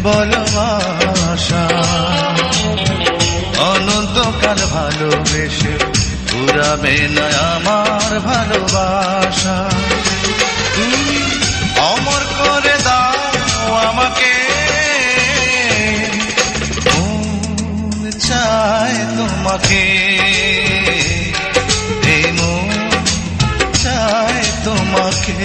বলো আশা। অনন্তকাল ভালোবেসে ফুরাবে না আমার ভালোবাসা। তুমি অমর করে দাও আমাকে, মন চায় তোমাকে, এই মন চায় তোমাকে।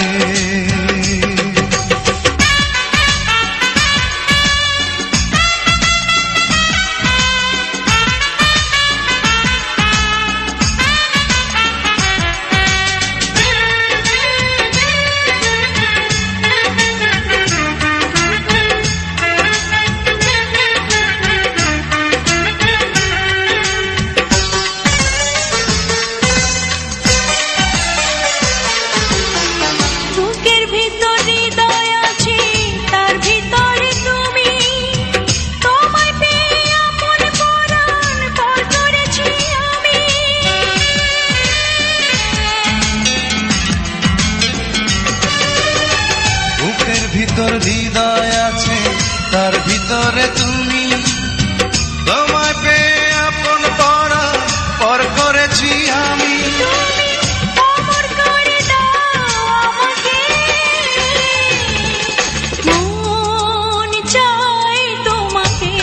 ভিতর হৃদয় আছে, তার ভিতরে তুমি, তোমায় পেয়ে আপন পরাণ পর করেছি আমি। মন চাই তোমাকে,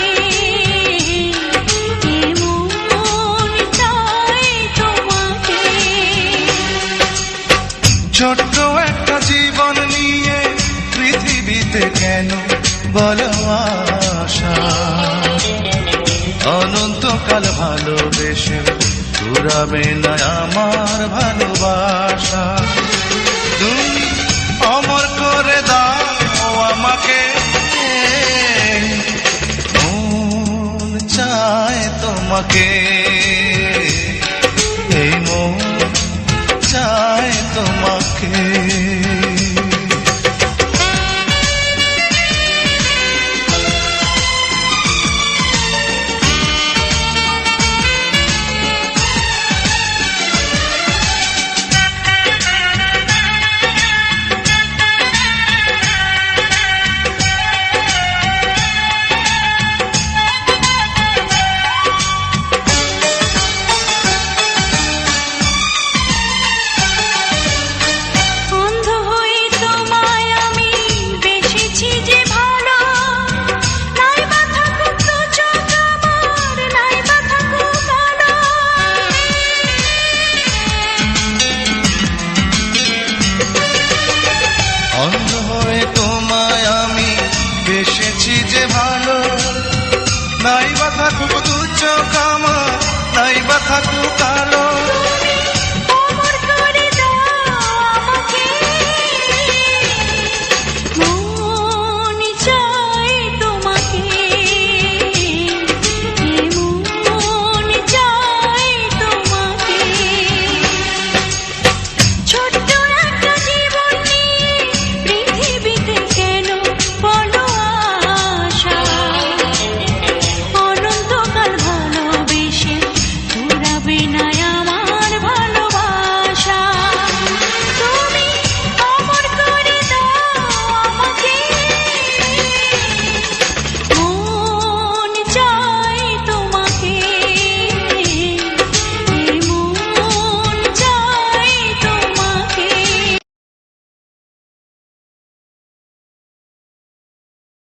মন চাই তোমাকে। ছোট্ট একটা জীবন নিয়ে পৃথিবীতে কেন বলো আশা। অনন্তকাল ভালোবেসে ফুরাবে না আমার ভালোবাসা।